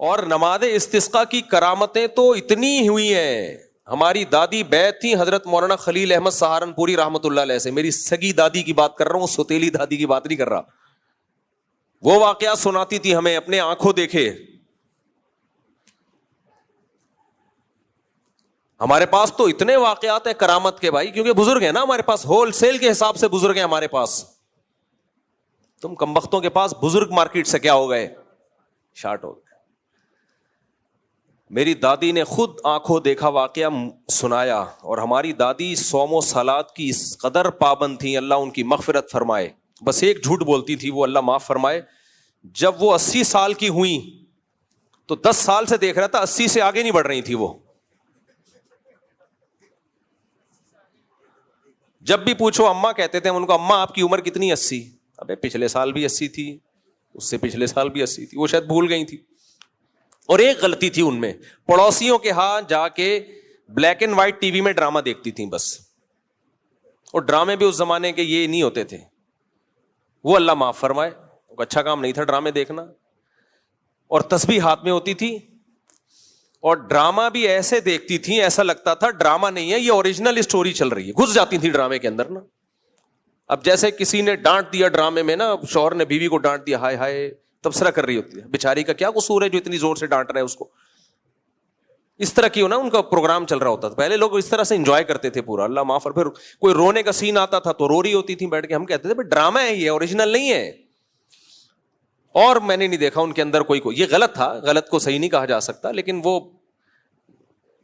اور نماز استسقاء کی کرامتیں تو اتنی ہوئی ہیں. ہماری دادی بیت تھی حضرت مولانا خلیل احمد سہارنپوری رحمۃ اللہ علیہ سے. میری سگی دادی کی بات کر رہا ہوں, سوتیلی دادی کی بات نہیں کر رہا. وہ واقعات سناتی تھی ہمیں, اپنے آنکھوں دیکھے. ہمارے پاس تو اتنے واقعات ہیں کرامت کے بھائی, کیونکہ بزرگ ہیں نا ہمارے پاس, ہول سیل کے حساب سے بزرگ ہیں ہمارے پاس. تم کمبختوں کے پاس بزرگ مارکیٹ سے کیا ہو گئے, شارٹ ہو گئے. میری دادی نے خود آنکھوں دیکھا واقعہ سنایا, اور ہماری دادی صوم و صلات کی اس قدر پابند تھی, اللہ ان کی مغفرت فرمائے. بس ایک جھوٹ بولتی تھی, وہ اللہ معاف فرمائے. جب وہ 80 سال کی ہوئی تو 10 سال سے دیکھ رہا تھا, 80 سے آگے نہیں بڑھ رہی تھی وہ. جب بھی پوچھو اماں کہتے تھے ان کو, اماں آپ کی عمر کتنی؟ 80. ابے پچھلے سال بھی 80 تھی, اس سے پچھلے سال بھی 80 تھی. وہ شاید بھول گئی تھی. اور ایک غلطی تھی ان میں, پڑوسیوں کے ہاں جا کے black and white T V میں ڈرامہ دیکھتی تھیں بس. اور ڈرامے بھی اس زمانے کے یہ نہیں ہوتے تھے. وہ اللہ معاف فرمائے, اچھا کام نہیں تھا ڈرامے دیکھنا. اور تسبیح ہاتھ میں ہوتی تھی, اور ڈرامہ بھی ایسے دیکھتی تھیں ایسا لگتا تھا ڈرامہ نہیں ہے, یہ اوریجنل اسٹوری چل رہی ہے. گھس جاتی تھی ڈرامے کے اندر نا. اب جیسے کسی نے ڈانٹ دیا ڈرامے میں نا, شوہر نے بیوی کو ڈانٹ دیا, ہائے ہائے تبصرہ کر رہی ہوتی ہے, بیچاری کا کیا قصور ہے جو اتنی زور سے ڈانٹ رہا ہے اس کو. اس طرح کی ہو نا ان کا پروگرام چل رہا ہوتا تھا. پہلے لوگ اس طرح سے انجوائے کرتے تھے پورا, اللہ معاف. اور پھر کوئی رونے کا سین آتا تھا تو رو رہی ہوتی تھی بیٹھ کے. ہم کہتے تھے ڈرامہ ہے یہ, اوریجنل نہیں ہے. اور میں نے نہیں دیکھا ان کے اندر کوئی یہ غلط تھا, غلط کو صحیح نہیں کہا جا سکتا, لیکن وہ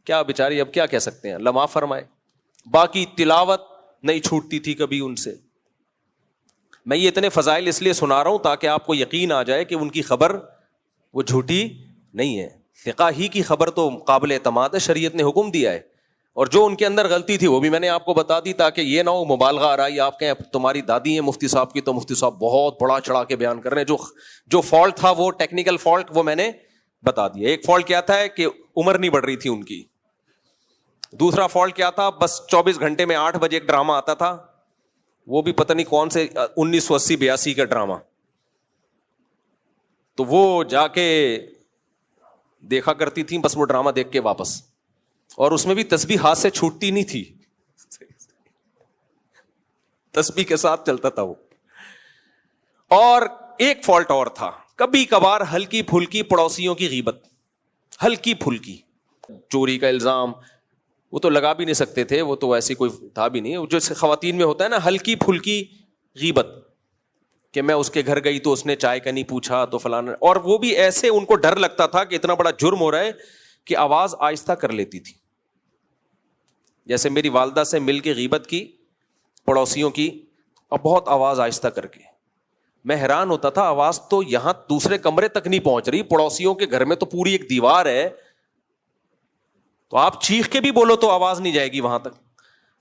کیا بیچاری, اب کیا کہہ سکتے ہیں, اللہ معاف فرمائے. باقی تلاوت نہیں چھوٹتی تھی کبھی ان سے. میں یہ اتنے فضائل اس لیے سنا رہا ہوں تاکہ آپ کو یقین آ جائے کہ ان کی خبر وہ جھوٹی نہیں ہے. ثقہ ہی کی خبر تو قابل اعتماد ہے, شریعت نے حکم دیا ہے. اور جو ان کے اندر غلطی تھی وہ بھی میں نے آپ کو بتا دی, تاکہ یہ نہ ہو مبالغہ آ رہا ہے آپ کہیں تمہاری دادی ہیں مفتی صاحب کی, تو مفتی صاحب بہت بڑا چڑھا کے بیان کر رہے ہیں. جو فالٹ تھا وہ ٹیکنیکل فالٹ وہ میں نے بتا دیا. ایک فالٹ کیا تھا کہ عمر نہیں بڑھ رہی تھی ان کی. دوسرا فالٹ کیا تھا, بس 24 گھنٹے میں 8 بجے ایک ڈرامہ آتا تھا, وہ بھی پتہ نہیں کون سے 1980-82 کا ڈرامہ. تو وہ جا کے دیکھا کرتی تھیں بس وہ ڈرامہ دیکھ کے واپس. اور اس میں بھی تسبیح ہاتھ سے چھوٹتی نہیں تھی, تسبیح کے ساتھ چلتا تھا وہ. اور ایک فالٹ اور تھا, کبھی کبھار ہلکی پھلکی پڑوسیوں کی غیبت, ہلکی پھلکی. چوری کا الزام وہ تو لگا بھی نہیں سکتے تھے, وہ تو ایسی کوئی تھا بھی نہیں. جو خواتین میں ہوتا ہے نا ہلکی پھلکی غیبت, کہ میں اس کے گھر گئی تو اس نے چائے کا نہیں پوچھا تو فلانا. اور وہ بھی ایسے ان کو ڈر لگتا تھا کہ اتنا بڑا جرم ہو رہا ہے کہ آواز آہستہ کر لیتی تھی. جیسے میری والدہ سے مل کے غیبت کی پڑوسیوں کی, اور بہت آواز آہستہ کر کے. میں حیران ہوتا تھا, آواز تو یہاں دوسرے کمرے تک نہیں پہنچ رہی, پڑوسیوں کے گھر میں تو پوری ایک دیوار ہے, تو آپ چیخ کے بھی بولو تو آواز نہیں جائے گی وہاں تک.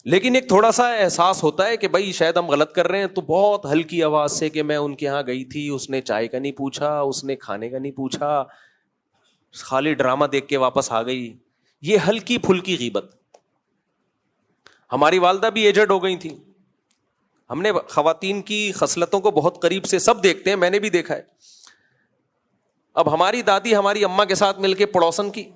لیکن ایک تھوڑا سا احساس ہوتا ہے کہ بھائی شاید ہم غلط کر رہے ہیں, تو بہت ہلکی آواز سے کہ میں ان کے یہاں گئی تھی, اس نے چائے کا نہیں پوچھا, اس نے کھانے کا نہیں پوچھا, خالی ڈرامہ دیکھ کے واپس آ گئی. یہ ہلکی پھلکی غیبت. ہماری والدہ بھی ایجڈ ہو گئی تھی. ہم نے خواتین کی خصلتوں کو بہت قریب سے سب دیکھتے ہیں, میں نے بھی دیکھا ہے. اب ہماری دادی ہماری اماں کے ساتھ مل کے پڑوسن کی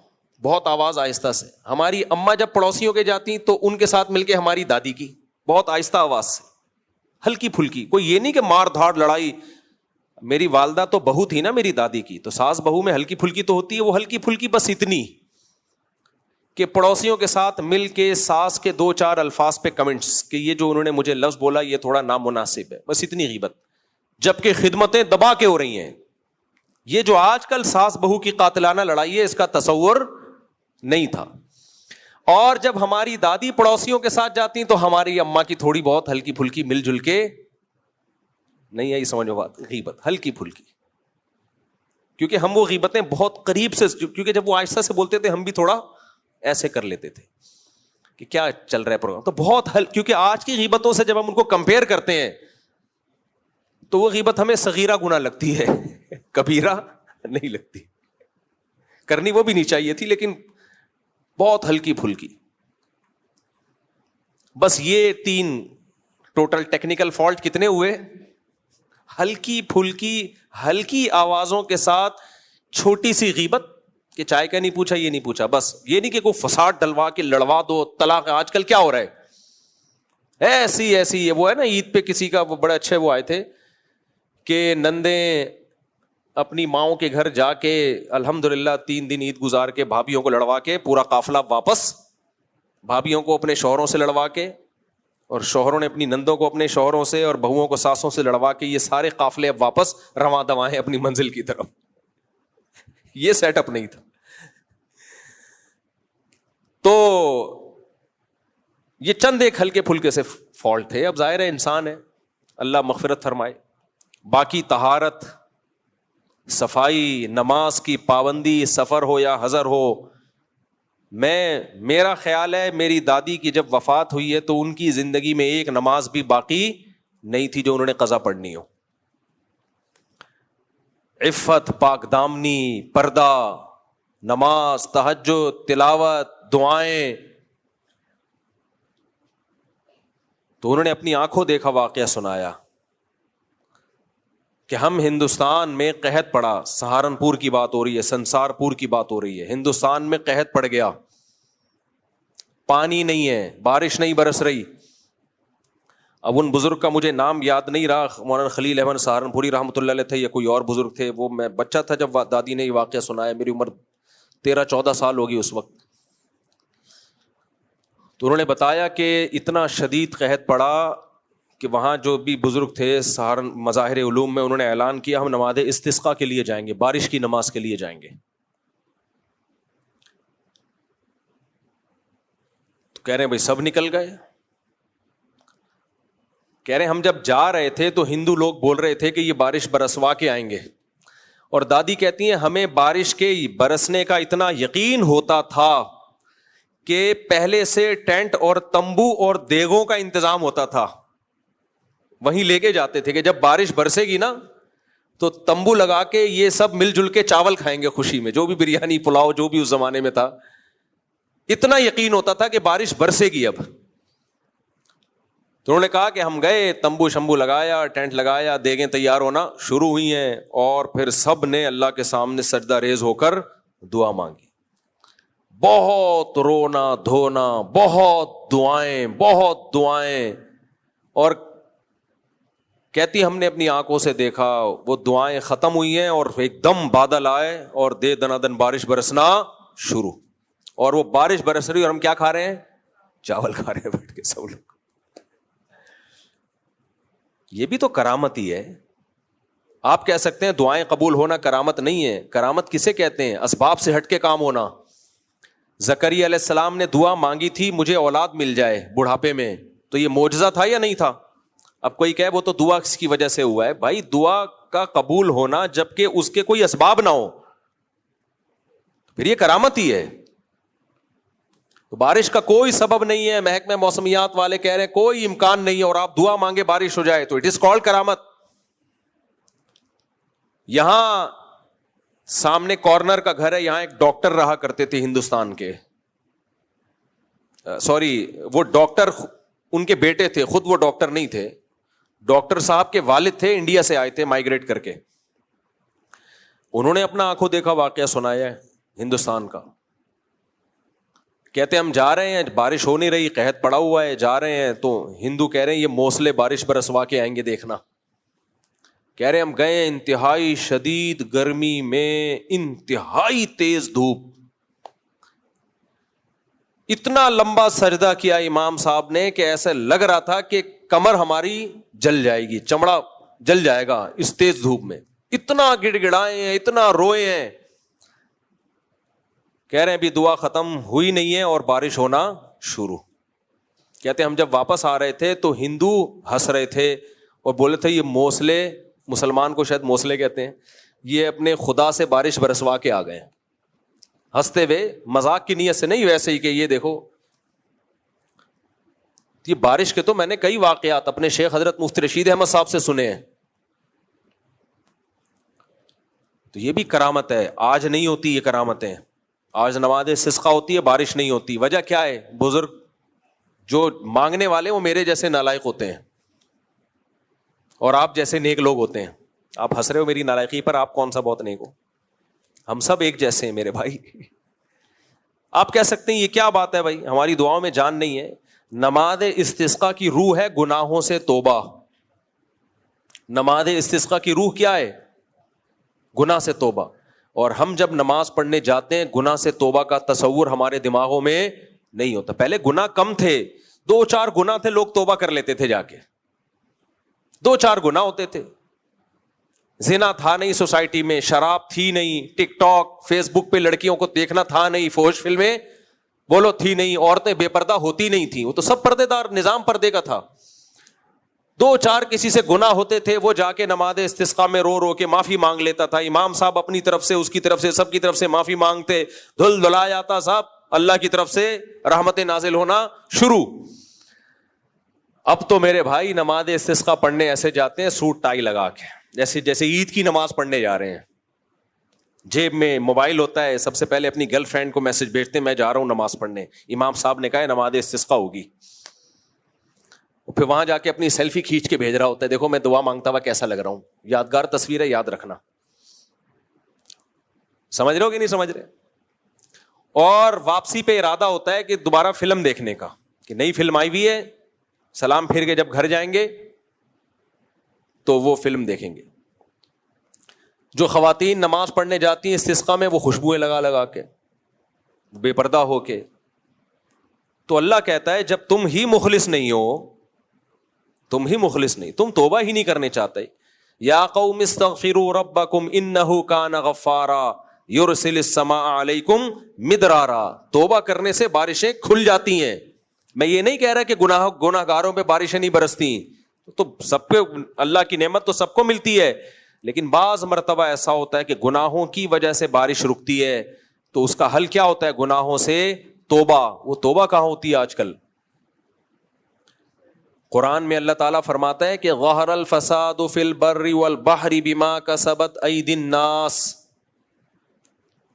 بہت آواز آہستہ سے, ہماری اماں جب پڑوسیوں کے جاتی تو ان کے ساتھ مل کے ہماری دادی کی بہت آہستہ آواز سے, ہلکی پھلکی. کوئی یہ نہیں کہ مار دھاڑ لڑائی. میری والدہ تو بہو تھی نا میری دادی کی, تو ساس بہو میں ہلکی پھلکی تو ہوتی ہے, وہ ہلکی پھلکی بس اتنی کہ پڑوسیوں کے ساتھ مل کے ساس کے 2-4 الفاظ پہ کمنٹس کہ یہ جو انہوں نے مجھے لفظ بولا یہ تھوڑا نامناسب ہے, بس اتنی غیبت. جبکہ خدمتیں دبا کے ہو رہی ہیں. یہ جو آج کل ساس بہو کی قاتلانہ لڑائی ہے, اس کا تصور نہیں تھا. اور جب ہماری دادی پڑوسیوں کے ساتھ جاتی تو ہماری اماں کی تھوڑی بہت ہلکی پھلکی مل جل کے, نہیں آئی سمجھو بات, غیبت ہلکی پھلکی. کیونکہ ہم وہ غیبتیں بہت قریب سے, کیونکہ جب وہ آہستہ سے بولتے تھے ہم بھی تھوڑا ایسے کر لیتے تھے کہ کیا چل رہا ہے پروگرام. تو بہت کیونکہ آج کی غیبتوں سے جب ہم ان کو کمپیئر کرتے ہیں تو وہ غیبت ہمیں صغیرہ گناہ لگتی ہے, کبیرہ نہیں لگتی. کرنی وہ بھی نہیں چاہیے تھی, لیکن بہت ہلکی پھلکی. بس یہ 3 ٹوٹل ٹیکنیکل فالٹ کتنے ہوئے, ہلکی پھلکی, ہلکی آوازوں کے ساتھ چھوٹی سی غیبت کہ چائے کا نہیں پوچھا, یہ نہیں پوچھا, بس یہ نہیں کہ کوئی فساد ڈلوا کے لڑوا دو, طلاق. آج کل کیا ہو رہا ہے, ایسی یہ وہ ہے نا, عید پہ کسی کا وہ بڑے اچھے وہ آئے تھے کہ نندیں اپنی ماؤں کے گھر جا کے الحمدللہ 3 دن عید گزار کے بھابھیوں کو لڑوا کے پورا قافلہ واپس, بھابھیوں کو اپنے شوہروں سے لڑوا کے اور شوہروں نے اپنی نندوں کو اپنے شوہروں سے اور بہوؤں کو ساسوں سے لڑوا کے یہ سارے قافلے اب واپس رواں دواں ہیں اپنی منزل کی طرف. یہ سیٹ اپ نہیں تھا. تو یہ چند ایک ہلکے پھلکے سے فالٹ تھے. اب ظاہر ہے انسان ہے, اللہ مغفرت فرمائے. باقی طہارت, صفائی, نماز کی پابندی, سفر ہو یا حضر ہو, میرا خیال ہے میری دادی کی جب وفات ہوئی ہے تو ان کی زندگی میں ایک نماز بھی باقی نہیں تھی جو انہوں نے قضا پڑھنی ہو. عفت, پاک دامنی, پردہ, نماز, تہجد, تلاوت, دعائیں. تو انہوں نے اپنی آنکھوں دیکھا واقعہ سنایا کہ ہم ہندوستان میں قحط پڑا, سہارنپور کی بات ہو رہی ہے, سنسار پور کی بات ہو رہی ہے, ہندوستان میں قحط پڑ گیا, پانی نہیں ہے, بارش نہیں برس رہی. اب ان بزرگ کا مجھے نام یاد نہیں رہا, مولانا خلیل احمد سہارنپوری رحمۃ اللہ علیہ تھے یا کوئی اور بزرگ تھے. وہ میں بچہ تھا جب دادی نے یہ واقعہ سنایا, میری عمر 13-14 سال ہوگی اس وقت. تو انہوں نے بتایا کہ اتنا شدید قحط پڑا کہ وہاں جو بھی بزرگ تھے مظاہر علوم میں, انہوں نے اعلان کیا ہم نماز استسقاء کے لیے جائیں گے, بارش کی نماز کے لیے جائیں گے. تو کہہ رہے ہیں بھائی سب نکل گئے. کہہ رہے ہیں ہم جب جا رہے تھے تو ہندو لوگ بول رہے تھے کہ یہ بارش برسوا کے آئیں گے, اور دادی کہتی ہیں ہمیں بارش کے برسنے کا اتنا یقین ہوتا تھا کہ پہلے سے ٹینٹ اور تمبو اور دیگوں کا انتظام ہوتا تھا, وہیں لے کے جاتے تھے کہ جب بارش برسے گی نا تو تمبو لگا کے یہ سب مل جل کے چاول کھائیں گے خوشی میں, جو بھی بریانی پلاؤ جو بھی اس زمانے میں تھا. اتنا یقین ہوتا تھا کہ بارش برسے گی اب. تو انہوں نے کہا کہ ہم گئے, تمبو شمبو لگایا, ٹینٹ لگایا, دیگیں تیار ہونا شروع ہوئی ہیں, اور پھر سب نے اللہ کے سامنے سجدہ ریز ہو کر دعا مانگی. بہت رونا دھونا, بہت دعائیں. اور کہتی ہم نے اپنی آنکھوں سے دیکھا وہ دعائیں ختم ہوئی ہیں اور ایک دم بادل آئے اور دے دنا دن بارش برسنا شروع, اور وہ بارش برس رہی اور ہم کیا کھا رہے ہیں, چاول کھا رہے ہیں بیٹھ کے سب لوگ. یہ بھی تو کرامت ہی ہے. آپ کہہ سکتے ہیں دعائیں قبول ہونا کرامت نہیں ہے. کرامت کسے کہتے ہیں؟ اسباب سے ہٹ کے کام ہونا. زکریا علیہ السلام نے دعا مانگی تھی مجھے اولاد مل جائے بڑھاپے میں, تو یہ معجزہ تھا یا نہیں تھا؟ اب کوئی کہے وہ تو دعا کس کی وجہ سے ہوا ہے. بھائی دعا کا قبول ہونا جبکہ اس کے کوئی اسباب نہ ہو پھر یہ کرامت ہی ہے. بارش کا کوئی سبب نہیں ہے, محکمہ موسمیات والے کہہ رہے ہیں کوئی امکان نہیں ہے, اور آپ دعا مانگے بارش ہو جائے, تو اٹ از کالڈ کرامت. یہاں سامنے کارنر کا گھر ہے, یہاں ایک ڈاکٹر رہا کرتے تھے ہندوستان کے, وہ ڈاکٹر ان کے بیٹے تھے, خود وہ ڈاکٹر نہیں تھے. ڈاکٹر صاحب کے والد تھے, انڈیا سے آئے تھے مائگریٹ کر کے. انہوں نے اپنا آنکھوں دیکھا واقعہ سنایا ہے ہندوستان کا. کہتے ہم جا رہے ہیں, بارش ہو نہیں رہی, قحط پڑا ہوا ہے, جا رہے ہیں تو ہندو کہہ رہے ہیں یہ موسلے بارش برسوا کے آئیں گے دیکھنا. کہہ رہے ہم گئے, انتہائی شدید گرمی میں انتہائی تیز دھوپ, اتنا لمبا سجدہ کیا امام صاحب نے کہ ایسے لگ رہا تھا کہ کمر ہماری جل جائے گی, چمڑا جل جائے گا اس تیز دھوپ میں. اتنا گڑ گڑائے ہیں, اتنا روئے ہیں. کہہ رہے ہیں ابھی دعا ختم ہوئی نہیں ہے اور بارش ہونا شروع. کہتے ہیں ہم جب واپس آ رہے تھے تو ہندو ہنس رہے تھے اور بولے تھے یہ موسلے, مسلمان کو شاید موسلے کہتے ہیں, یہ اپنے خدا سے بارش برسوا کے آ گئے. ہنستے ہوئے, مذاق کی نیت سے نہیں, ویسے ہی کہ یہ دیکھو. یہ بارش کے تو میں نے کئی واقعات اپنے شیخ حضرت مفتی رشید احمد صاحب سے سنے ہیں. تو یہ بھی کرامت ہے. آج نہیں ہوتی یہ کرامتیں. آج نماز استسقاء ہوتی ہے, بارش نہیں ہوتی. وجہ کیا ہے؟ بزرگ جو مانگنے والے وہ میرے جیسے نالائق ہوتے ہیں اور آپ جیسے نیک لوگ ہوتے ہیں. آپ ہنس رہے ہو میری نالائقی پر, آپ کون سا بہت نیک ہو؟ ہم سب ایک جیسے ہیں میرے بھائی. آپ کہہ سکتے ہیں یہ کیا بات ہے بھائی, ہماری دعاؤں میں جان نہیں ہے. نماز استسقاء کی روح ہے گناہوں سے توبہ. نماز استسقاء کی روح کیا ہے؟ گناہ سے توبہ. اور ہم جب نماز پڑھنے جاتے ہیں گناہ سے توبہ کا تصور ہمارے دماغوں میں نہیں ہوتا. پہلے گناہ کم تھے, 2-4 گناہ تھے, لوگ توبہ کر لیتے تھے جا کے. 2-4 گناہ ہوتے تھے. زنا تھا نہیں سوسائٹی میں, شراب تھی نہیں, ٹک ٹاک فیس بک پہ لڑکیوں کو دیکھنا تھا نہیں, فحش فلمیں بولو تھی نہیں, عورتیں بے پردہ ہوتی نہیں تھیں, وہ تو سب پردے دار نظام پردے کا تھا. 2-4 کسی سے گناہ ہوتے تھے, وہ جا کے نماز استسقاء میں رو رو کے معافی مانگ لیتا تھا. امام صاحب اپنی طرف سے, اس کی طرف سے, سب کی طرف سے معافی مانگتے, دھل دھلا جاتا صاحب, اللہ کی طرف سے رحمتیں نازل ہونا شروع. اب تو میرے بھائی نماز استسقاء پڑھنے ایسے جاتے ہیں سوٹ ٹائی لگا کے, جیسے عید کی نماز پڑھنے جا رہے ہیں. جیب میں موبائل ہوتا ہے, سب سے پہلے اپنی گرل فرینڈ کو میسج بھیجتے ہیں میں جا رہا ہوں نماز پڑھنے, امام صاحب نے کہا ہے نماز استسقاء ہوگی. پھر وہاں جا کے اپنی سیلفی کھینچ کے بھیج رہا ہوتا ہے, دیکھو میں دعا مانگتا ہوا کیسا لگ رہا ہوں, یادگار تصویر ہے, یاد رکھنا. سمجھ رہے ہو کہ نہیں سمجھ رہے؟ اور واپسی پہ ارادہ ہوتا ہے کہ دوبارہ فلم دیکھنے کا, کہ نئی فلم آئی ہوئی ہے, سلام پھر کے جب گھر جائیں گے تو وہ فلم دیکھیں گے. جو خواتین نماز پڑھنے جاتی ہیں استسقاء میں, وہ خوشبوئیں لگا لگا کے, بے پردہ ہو کے. تو اللہ کہتا ہے جب تم ہی مخلص نہیں ہو, تم ہی مخلص نہیں, تم توبہ ہی نہیں کرنے چاہتے. یا قوم استغفروا ربکم انہ کان غفارا یرسل السماء علیکم مدرارا. توبہ کرنے سے بارشیں کھل جاتی ہیں. میں یہ نہیں کہہ رہا کہ گناہ گاروں پہ بارشیں نہیں برستی, تو سب پہ اللہ کی نعمت تو سب کو ملتی ہے, لیکن بعض مرتبہ ایسا ہوتا ہے کہ گناہوں کی وجہ سے بارش رکتی ہے. تو اس کا حل کیا ہوتا ہے؟ گناہوں سے توبہ. وہ توبہ کہاں ہوتی ہے آج کل؟ قرآن میں اللہ تعالیٰ فرماتا ہے کہ ظہر الفساد فی البر والبحر بما کسبت ایدی الناس,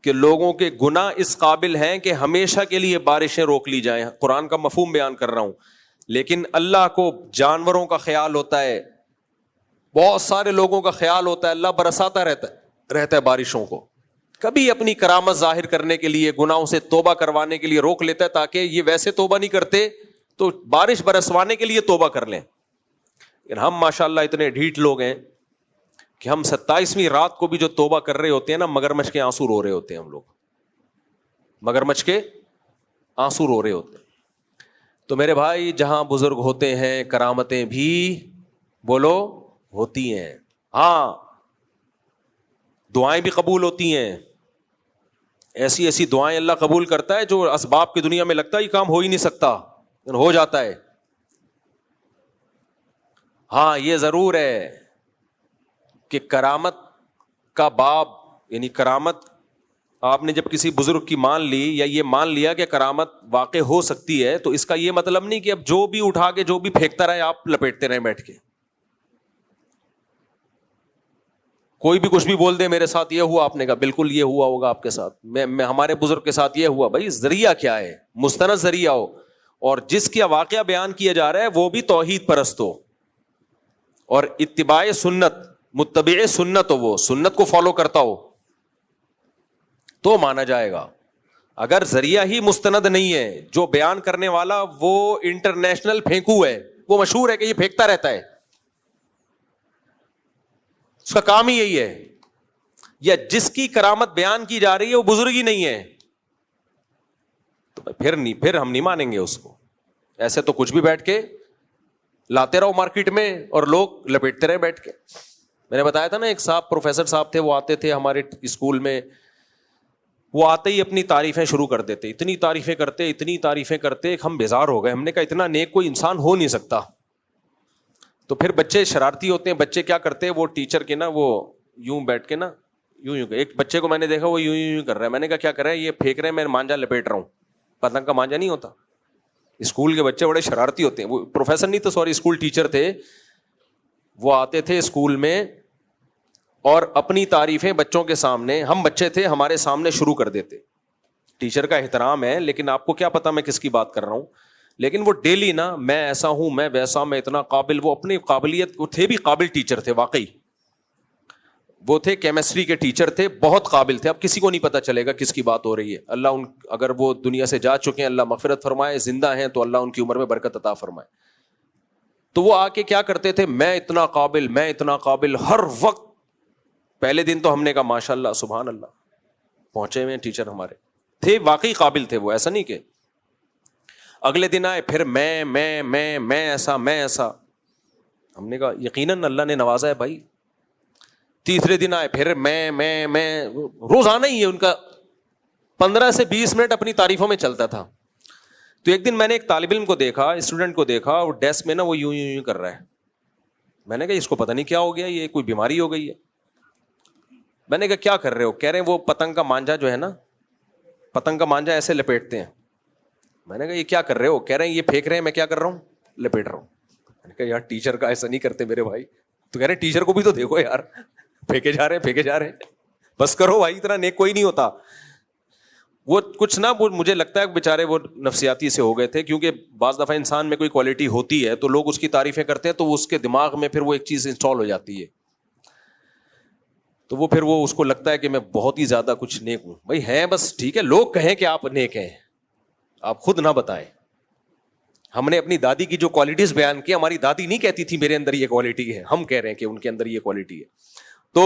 کہ لوگوں کے گناہ اس قابل ہیں کہ ہمیشہ کے لیے بارشیں روک لی جائیں. قرآن کا مفہوم بیان کر رہا ہوں, لیکن اللہ کو جانوروں کا خیال ہوتا ہے, بہت سارے لوگوں کا خیال ہوتا ہے, اللہ برساتا رہتا ہے بارشوں کو. کبھی اپنی کرامت ظاہر کرنے کے لیے, گناہوں سے توبہ کروانے کے لیے روک لیتا ہے, تاکہ یہ ویسے توبہ نہیں کرتے تو بارش برسوانے کے لیے توبہ کر لیں. لیکن ہم ماشاءاللہ اتنے ڈھیٹ لوگ ہیں کہ ہم 27ویں رات کو بھی جو توبہ کر رہے ہوتے ہیں نا, مگرمچھ کے آنسو رو رہے ہوتے ہیں. ہم لوگ مگرمچھ کے آنسو رو رہے ہوتے ہیں. تو میرے بھائی جہاں بزرگ ہوتے ہیں کرامتیں بھی بولو ہوتی ہیں. ہاں دعائیں بھی قبول ہوتی ہیں, ایسی ایسی دعائیں اللہ قبول کرتا ہے جو اسباب کی دنیا میں لگتا ہے یہ کام ہو ہی نہیں سکتا, ہو جاتا ہے. ہاں یہ ضرور ہے کہ کرامت کا باب, یعنی کرامت آپ نے جب کسی بزرگ کی مان لی یا یہ مان لیا کہ کرامت واقع ہو سکتی ہے, تو اس کا یہ مطلب نہیں کہ اب جو بھی اٹھا کے جو بھی پھینکتا رہے آپ لپیٹتے رہیں بیٹھ کے. کوئی بھی کچھ بھی بول دے میرے ساتھ یہ ہوا, آپ نے کہا بالکل یہ ہوا ہوگا آپ کے ساتھ, میں ہمارے بزرگ کے ساتھ یہ ہوا. بھائی ذریعہ کیا ہے؟ مستند ذریعہ ہو, اور جس کا واقعہ بیان کیا جا رہا ہے وہ بھی توحید پرست ہو اور اتباع سنت, متبع سنت ہو, وہ سنت کو فالو کرتا ہو, تو مانا جائے گا. اگر ذریعہ ہی مستند نہیں ہے, جو بیان کرنے والا وہ انٹرنیشنل پھینکو ہے, وہ مشہور ہے کہ یہ پھینکتا رہتا ہے, اس کا کام ہی یہی ہے, یا جس کی کرامت بیان کی جا رہی ہے وہ بزرگ ہی نہیں ہے, تو پھر ہم نہیں مانیں گے اس کو. ایسے تو کچھ بھی بیٹھ کے لاتے رہو مارکیٹ میں اور لوگ لپیٹتے رہے بیٹھ کے. میں نے بتایا تھا نا ایک صاحب پروفیسر صاحب تھے, وہ آتے تھے ہمارے اسکول میں, وہ آتے ہی اپنی تعریفیں شروع کر دیتے, اتنی تعریفیں کرتے ہم بیزار ہو گئے. ہم نے کہا اتنا نیک کوئی انسان ہو نہیں سکتا. تو پھر بچے شرارتی ہوتے ہیں, بچے کیا کرتے ہیں, وہ ٹیچر کے نا وہ یوں بیٹھ کے نا یوں ایک بچے کو میں نے دیکھا وہ یوں کر رہا ہے. میں نے کہا کیا کر رہا ہے؟ یہ پھینک رہے ہیں, میں مانجا لپیٹ رہا ہوں. پتنگ کا مانجا نہیں ہوتا. اسکول کے بچے بڑے شرارتی ہوتے ہیں. وہ پروفیسر نہیں تو سوری اسکول ٹیچر تھے, وہ آتے تھے اسکول میں اور اپنی تعریفیں بچوں کے سامنے, ہم بچے تھے ہمارے سامنے شروع کر دیتے. ٹیچر کا احترام ہے, لیکن آپ کو کیا پتا میں کس کی بات کر رہا ہوں. لیکن وہ ڈیلی نا میں ایسا ہوں, میں ویسا, میں اتنا قابل, وہ اپنی قابلیت, وہ تھے بھی قابل ٹیچر تھے واقعی. وہ تھے کیمسٹری کے ٹیچر تھے, بہت قابل تھے. اب کسی کو نہیں پتا چلے گا کس کی بات ہو رہی ہے. اللہ اگر وہ دنیا سے جا چکے ہیں اللہ مغفرت فرمائے, زندہ ہیں تو اللہ ان کی عمر میں برکت عطا فرمائے. تو وہ آ کے کیا کرتے تھے, میں اتنا قابل, ہر وقت. پہلے دن تو ہم نے کہا ماشاء اللہ سبحان اللہ, پہنچے ہوئے ٹیچر ہمارے تھے, واقعی قابل تھے وہ, ایسا نہیں کہ. اگلے دن آئے پھر میں ایسا. ہم نے کہا یقیناً اللہ نے نوازا ہے بھائی. تیسرے دن آئے پھر میں روزانہ ہی ہے ان کا 15 سے 20 منٹ اپنی تعریفوں میں چلتا تھا. تو ایک دن میں نے ایک طالب علم کو دیکھا, اسٹوڈنٹ کو دیکھا, وہ ڈیسک میں نا وہ یوں کر رہا ہے. میں نے کہا اس کو پتہ نہیں کیا ہو گیا, یہ کوئی بیماری ہو گئی ہے. میں نے کہا کیا کر رہے ہو؟ کہہ رہے ہیں وہ پتنگ کا مانجا جو ہے نا, پتنگ کا مانجا ایسے لپیٹتے ہیں. میں نے کہا یہ کیا کر رہے ہو؟ کہہ رہے ہیں یہ پھینک رہے ہیں, میں کیا کر رہا ہوں؟ لپیٹ رہا ہوں. میں نے کہا یار ٹیچر کا ایسا نہیں کرتے میرے بھائی. تو کہہ رہے ٹیچر کو بھی تو دیکھو یار, پھینکے جا رہے ہیں, بس کرو بھائی, اتنا نیک کوئی نہیں ہوتا. وہ کچھ نہ مجھے لگتا ہے بےچارے وہ نفسیاتی سے ہو گئے تھے, کیونکہ بعض دفعہ انسان میں کوئی کوالٹی ہوتی ہے تو لوگ اس کی تعریفیں کرتے ہیں تو اس کے دماغ میں پھر وہ ایک چیز انسٹال ہو جاتی ہے, تو وہ پھر وہ اس کو لگتا ہے کہ میں بہت ہی زیادہ کچھ نیک ہوں. بھائی ہیں بس ٹھیک ہے, لوگ کہیں کہ آپ نیک ہیں, آپ خود نہ بتائیں. ہم نے اپنی دادی کی جو کوالٹیز بیان کی, ہماری دادی نہیں کہتی تھی میرے اندر یہ کوالٹی ہے, ہم کہہ رہے ہیں کہ ان کے اندر یہ کوالٹی ہے. تو